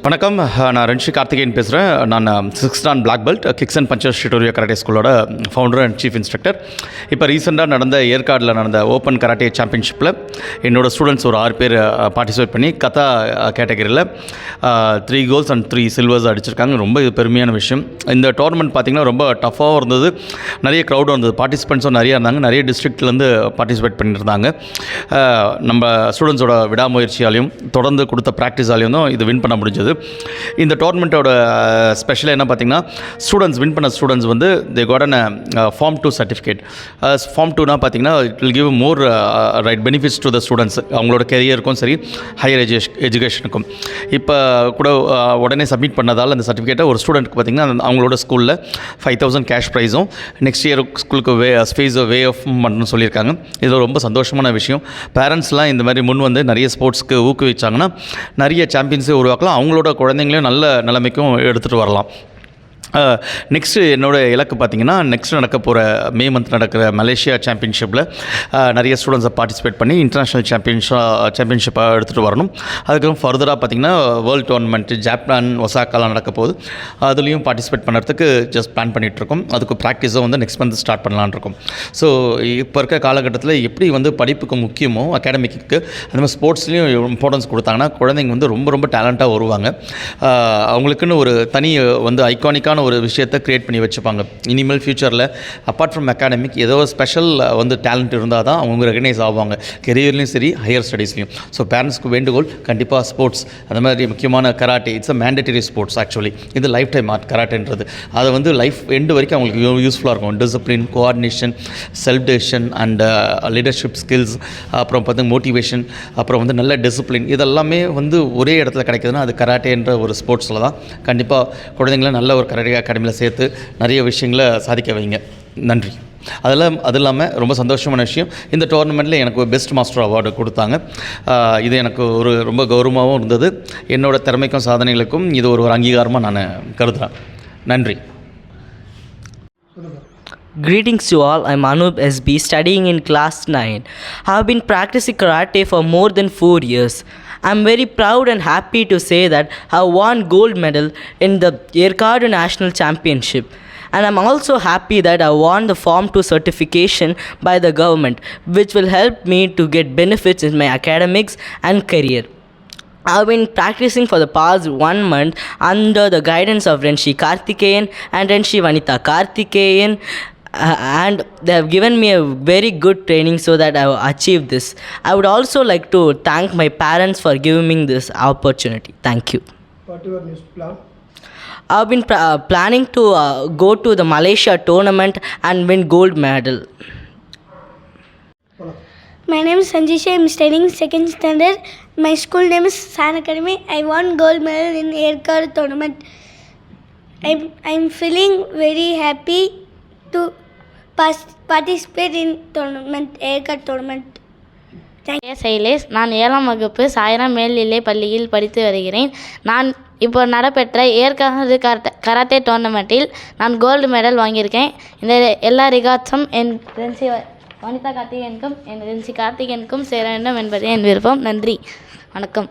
வணக்கம். நான் ரன்ஷி கார்த்திகேயன் பேசுகிறேன். நான் 6th Dan Black Belt kicks and punchers Shitoryu karate ஸ்கூலோட ஃபவுண்டர் அண்ட் சீஃப் இன்ஸ்ட்ரக்டர். இப்போ ரீசெண்டாக நடந்த ஏற்காடில் நடந்த ஓப்பன் கராட்டே சாம்பியன்ஷிப்பில் என்னோடய ஸ்டூடெண்ட்ஸ் ஒரு 6 பேர் பார்ட்டிசிபேட் பண்ணி கதா கேட்டகரியில் 3 கோல்ஸ் அண்ட் 3 சில்வர்ஸ் அடிச்சிருக்காங்க. ரொம்ப இது பெருமையான விஷயம். இந்த டோர்னமெண்ட் பார்த்திங்கன்னா ரொம்ப டஃப்பாகவும் இருந்தது, நிறைய க்ரௌடும் இருந்தது, பார்ட்டிசிபெண்ட்ஸும் நிறையா இருந்தாங்க, நிறைய டிஸ்ட்ரிக்ட்லேருந்து பார்ட்டிசிபேட் பண்ணியிருந்தாங்க. நம்ம ஸ்டூடெண்ட்ஸோட விடாமுயற்சியாலையும் தொடர்ந்து கொடுத்த ப்ராக்டிஸாலையும் தான் இது வின் பண்ண முடிஞ்சது. இந்த டோர்னமெண்ட்டோட ஸ்பெஷல் என்ன பார்த்திங்கன்னா, ஸ்டூடெண்ட்ஸ் வின் பண்ண ஸ்டூடெண்ட்ஸ் வந்து they got an Form 2 certificate. Form 2னா பார்த்திங்கன்னா it will give more benefits to the students, அவங்களோட கெரியருக்கும் சரி ஹையர் எஜுகேஷனுக்கும். இப்போ கூட உடனே சப்மிட் பண்ணதால் அந்த சர்டிஃபிகேட்டை ஒரு ஸ்டூடெண்ட்டுக்கு பார்த்திங்கன்னா அவங்களோட ஸ்கூலில் 5,000 கேஷ் ப்ரைஸும் நெக்ஸ்ட் இயர் ஸ்கூலுக்கு வே ஆஃப் பண்ணணும்னு சொல்லியிருக்காங்க. இது ரொம்ப சந்தோஷமான விஷயம். பேரண்ட்ஸ்லாம் இந்த மாதிரி முன் வந்து நிறைய ஸ்போர்ட்ஸ்க்கு ஊக்குவிச்சாங்கன்னா நிறைய சாம்பியன்ஸை உருவாக்கலாம், அவங்களோட குழந்தைங்களையும் நல்ல நிலைமைக்கும் எடுத்துகிட்டு வரலாம். நெக்ஸ்ட்டு என்னோடய இலக்கு பார்த்திங்கன்னா, நெக்ஸ்ட் நடக்க போகிற மே மந்த் நடக்கிற மலேசியா சாம்பியன்ஷிப்பில் நிறைய ஸ்டூடெண்ட்ஸை பார்ட்டிசிபேட் பண்ணி இன்டர்நேஷ்னல் சாம்பியன்ஷிப்பாக எடுத்துகிட்டு வரணும். அதுக்கப்புறம் ஃபர்தராக பார்த்திங்கன்னா வேர்ல்டு டோர்னமெண்ட்டு ஜப்பான் ஒசாக்காலாம் நடக்க போகுது, அதுலேயும் பார்ட்டிசிபேட் பண்ணுறதுக்கு ஜஸ்ட் பிளான் பண்ணிகிட்ருக்கோம். அதுக்கு ப்ராக்டிஸும் வந்து நெக்ஸ்ட் மந்த் ஸ்டார்ட் பண்ணலான்னு இருக்கோம். ஸோ இப்போ இருக்க காலகட்டத்தில் எப்படி வந்து படிப்புக்கு முக்கியமோ அகாடமிக்கு, அந்த மாதிரி ஸ்போர்ட்ஸ்லேயும் இம்பார்ட்டன்ஸ் கொடுத்தாங்கன்னா குழந்தைங்க வந்து ரொம்ப ரொம்ப டேலண்ட்டாக வருவாங்க. அவங்களுக்குன்னு ஒரு தனி வந்து ஐகானிக்கான ஒரு விஷயத்தை க்ரியேட் பண்ணி வச்சுப்பாங்க. இனிமேல் ஃப்யூச்சரில் அப்பார்ட் ஃப்ரம் அகாடமிக் ஏதோ ஸ்பெஷல் வந்து டேலண்ட் இருந்தால் தான் அவங்க ரெகனைஸ் ஆவாங்க, கெரியர்லேயும் சரி ஹையர் ஸ்டடீஸ்லையும். ஸோ பேரண்ட்ஸ்க்கு வேண்டுகோள், கண்டிப்பாக ஸ்போர்ட்ஸ் அந்த மாதிரி முக்கியமான karate it's a mandatory sports. Actually இது லைஃப் டைம் ஆர்ட் கராட்டேன்றது. அதை வந்து லைஃப் எண்டு வரைக்கும் அவங்களுக்கு யூஸ்ஃபுல்லாக இருக்கும். Discipline, coordination, self decision and leadership skills, அப்புறம் பார்த்து மோட்டிவேஷன், அப்புறம் வந்து நல்ல டிசிப்ளின், இதெல்லாமே வந்து ஒரே இடத்துல கிடைக்குதுன்னா அது கராட்டேன்ற ஒரு ஸ்போர்ட்ஸில் தான். கண்டிப்பாக குழந்தைங்கள நல்ல ஒரு கராட்டே அகாடமியில் சேர்த்து நிறைய விஷயங்களை சாதிக்க வைங்க. நன்றி. அது இல்லாமல் ரொம்ப சந்தோஷமான விஷயம், இந்த டோர்னமெண்ட்டில் எனக்கு ஒரு பெஸ்ட் மாஸ்டர் அவார்டு கொடுத்தாங்க. இது எனக்கு ஒரு ரொம்ப கௌரவமாகவும் இருந்தது. என்னோடய திறமைக்கும் சாதனைகளுக்கும் இது ஒரு அங்கீகாரமாக நான் கருதுகிறேன். நன்றி. Greetings to all, I'm Anup SB studying in class 9. I have been practicing karate for more than 4 years. I'm very proud and happy to say that I won gold medal in the Yerkadu National Championship. And I'm also happy that I won the Form 2 certification by the government, which will help me to get benefits in my academics and career. I've been practicing for the past 1 month under the guidance of Renshi Karthikeyan and Renshi Vanitha Karthikeyan. And they have given me a very good training so that I achieved this. I would also like to thank my parents for giving me this opportunity. Thank you. What is your next plan? I've been planning to go to the Malaysia tournament and win gold medal. My name is Sanjisha. I'm studying 2nd standard. My school name is San Academy. I won gold medal in Yerkadu tournament. I'm feeling very happy to participate in tournament, Yerkadu tournament. Shailesh. நான் 7ஆம் வகுப்பு சாய்ராம் மேல்நிலை பள்ளியில் படித்து வருகிறேன். நான் இப்போ நடைபெற்ற ஏற்காடு கராத்தே டோர்னமெண்ட்டில் நான் கோல்டு மெடல் வாங்கியிருக்கேன். இந்த எல்லா ரிகார்ட்ஸும் என் ரென்சி வனிதா கார்த்திகேயனுக்கும் என் ரென்சி கார்த்திகேயனுக்கும் சேர வேண்டும் என்பது என் விருப்பம். நன்றி, வணக்கம்.